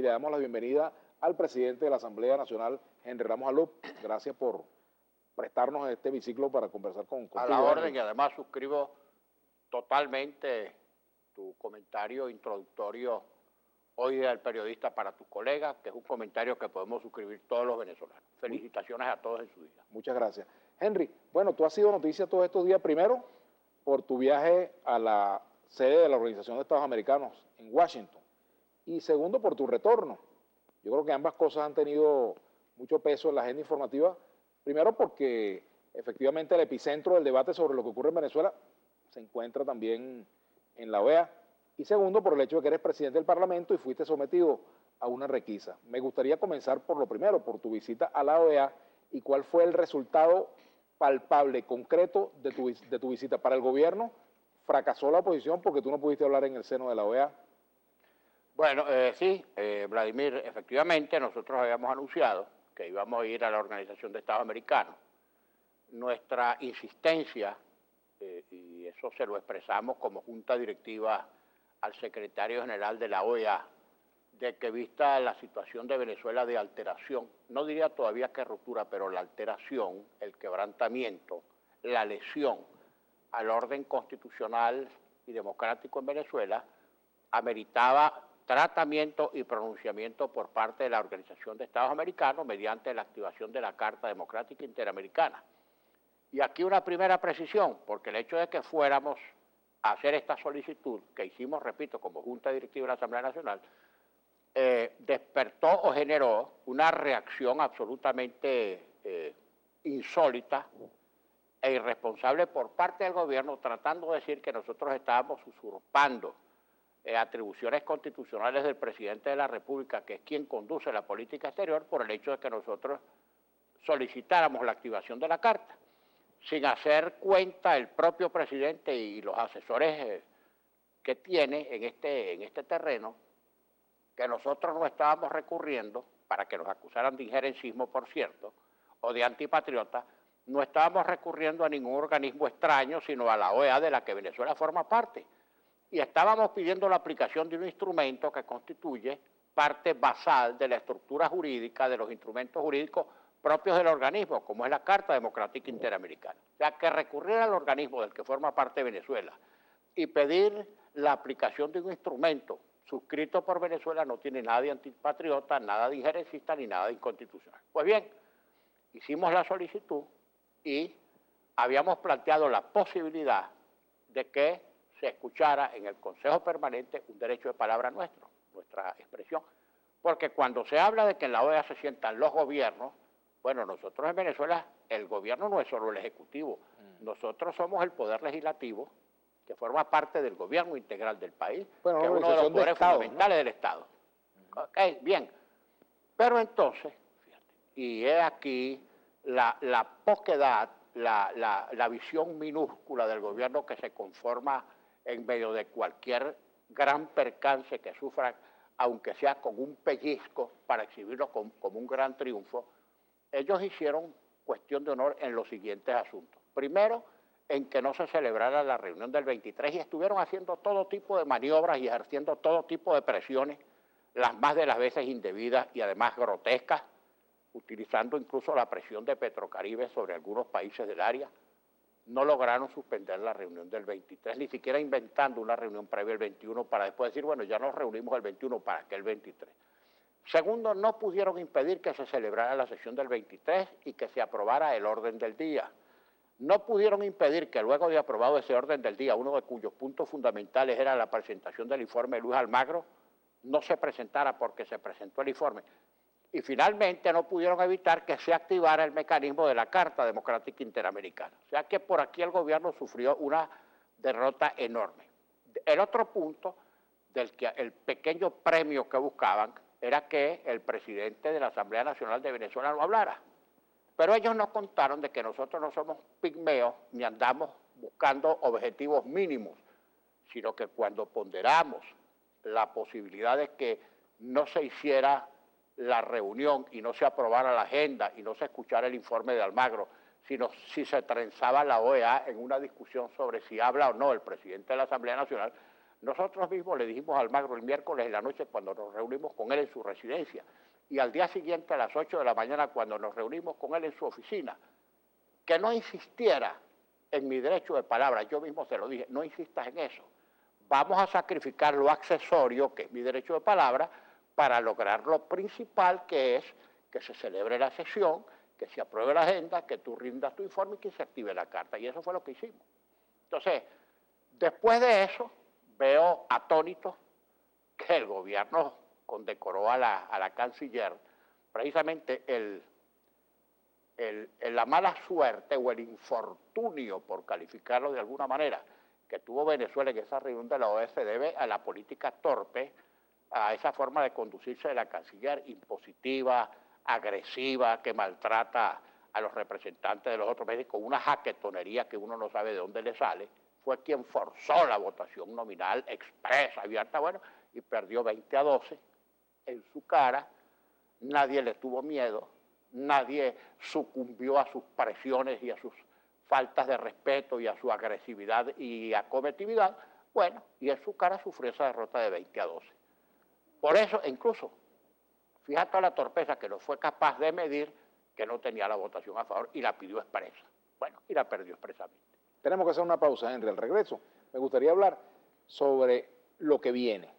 le damos la bienvenida al presidente de la Asamblea Nacional, Henry Ramos Alup. Gracias por prestarnos este hemiciclo para conversar contigo. A la orden, y además suscribo totalmente tu comentario introductorio hoy del periodista para tus colegas, que es un comentario que podemos suscribir todos los venezolanos. Felicitaciones a todos en su día. Muchas gracias. Henry, bueno, tú has sido noticia todos estos días, primero, por tu viaje a la sede de la Organización de Estados Americanos en Washington, y segundo, por tu retorno. Yo creo que ambas cosas han tenido mucho peso en la agenda informativa, primero porque efectivamente el epicentro del debate sobre lo que ocurre en Venezuela se encuentra también en la OEA, y segundo, por el hecho de que eres presidente del Parlamento y fuiste sometido a una requisa. Me gustaría comenzar por lo primero, por tu visita a la OEA, y cuál fue el resultado palpable, concreto de tu visita. Para el gobierno, fracasó la oposición porque tú no pudiste hablar en el seno de la OEA. Bueno, sí, Vladimir, efectivamente nosotros habíamos anunciado que íbamos a ir a la Organización de Estados Americanos. Nuestra insistencia, y eso se lo expresamos como junta directiva al secretario general de la OEA, de que vista la situación de Venezuela de alteración, no diría todavía que ruptura, pero la alteración, el quebrantamiento, la lesión al orden constitucional y democrático en Venezuela, ameritaba tratamiento y pronunciamiento por parte de la Organización de Estados Americanos mediante la activación de la Carta Democrática Interamericana. Y aquí una primera precisión, porque el hecho de que fuéramos a hacer esta solicitud, que hicimos, repito, como Junta Directiva de la Asamblea Nacional, despertó o generó una reacción absolutamente insólita e irresponsable por parte del gobierno, tratando de decir que nosotros estábamos usurpando atribuciones constitucionales del presidente de la República, que es quien conduce la política exterior, por el hecho de que nosotros solicitáramos la activación de la Carta, sin hacer cuenta el propio presidente y los asesores que tiene en este terreno, que nosotros no estábamos recurriendo, para que nos acusaran de injerencismo, por cierto, o de antipatriota, no estábamos recurriendo a ningún organismo extraño, sino a la OEA, de la que Venezuela forma parte. Y estábamos pidiendo la aplicación de un instrumento que constituye parte basal de la estructura jurídica, de los instrumentos jurídicos propios del organismo, como es la Carta Democrática Interamericana. O sea, que recurrir al organismo del que forma parte Venezuela y pedir la aplicación de un instrumento suscrito por Venezuela no tiene nada de antipatriota, nada de injerencista ni nada de inconstitucional. Pues bien, hicimos la solicitud y habíamos planteado la posibilidad de que se escuchara en el Consejo Permanente un derecho de palabra nuestro, nuestra expresión. Porque cuando se habla de que en la OEA se sientan los gobiernos, bueno, nosotros en Venezuela, el gobierno no es solo el Ejecutivo, nosotros somos el Poder Legislativo, que forma parte del gobierno integral del país, bueno, que es uno de los poderes fundamentales del Estado. Ok, bien. Pero entonces, fíjate, y es aquí la poquedad, la visión minúscula del gobierno que se conforma en medio de cualquier gran percance que sufran, aunque sea con un pellizco para exhibirlo como un gran triunfo. Ellos hicieron cuestión de honor en los siguientes asuntos. Primero, en que no se celebrara la reunión del 23 y estuvieron haciendo todo tipo de maniobras y ejerciendo todo tipo de presiones, las más de las veces indebidas y además grotescas, utilizando incluso la presión de Petrocaribe sobre algunos países del área. No lograron suspender la reunión del 23, ni siquiera inventando una reunión previa el 21 para después decir, bueno, ya nos reunimos el 21, ¿para qué el 23? Segundo, no pudieron impedir que se celebrara la sesión del 23 y que se aprobara el orden del día. No pudieron impedir que luego de aprobado ese orden del día, uno de cuyos puntos fundamentales era la presentación del informe de Luis Almagro, no se presentara porque se presentó el informe. Y finalmente no pudieron evitar que se activara el mecanismo de la Carta Democrática Interamericana. O sea que por aquí el gobierno sufrió una derrota enorme. El otro punto del que el pequeño premio que buscaban era que el presidente de la Asamblea Nacional de Venezuela no hablara. Pero ellos nos contaron de que nosotros no somos pigmeos ni andamos buscando objetivos mínimos, sino que cuando ponderamos la posibilidad de que no se hiciera la reunión y no se aprobara la agenda y no se escuchara el informe de Almagro, sino si se trenzaba la OEA en una discusión sobre si habla o no el presidente de la Asamblea Nacional, Nosotros mismos le dijimos a Almagro el miércoles en la noche cuando nos reunimos con él en su residencia y al día siguiente a las 8 de la mañana cuando nos reunimos con él en su oficina, que no insistiera en mi derecho de palabra. Yo mismo se lo dije, no insistas en eso. Vamos a sacrificar lo accesorio, que es mi derecho de palabra, para lograr lo principal, que es que se celebre la sesión, que se apruebe la agenda, que tú rindas tu informe y que se active la carta. Y eso fue lo que hicimos. Entonces, después de eso, veo atónito que el gobierno condecoró a la canciller precisamente la mala suerte o el infortunio, por calificarlo de alguna manera, que tuvo Venezuela en esa reunión de la OEA se debe a la política torpe, a esa forma de conducirse de la canciller impositiva, agresiva, que maltrata a los representantes de los otros países con una jaquetonería que uno no sabe de dónde le sale. Fue quien forzó la votación nominal expresa, abierta, bueno, y perdió 20-12 en su cara. Nadie le tuvo miedo, nadie sucumbió a sus presiones y a sus faltas de respeto y a su agresividad y acometividad. Bueno, y en su cara sufrió esa derrota de 20-12. Por eso, incluso, fíjate la torpeza que no fue capaz de medir que no tenía la votación a favor y la pidió expresa. Bueno, y la perdió expresamente. Tenemos que hacer una pausa, Henry. Al regreso, me gustaría hablar sobre lo que viene.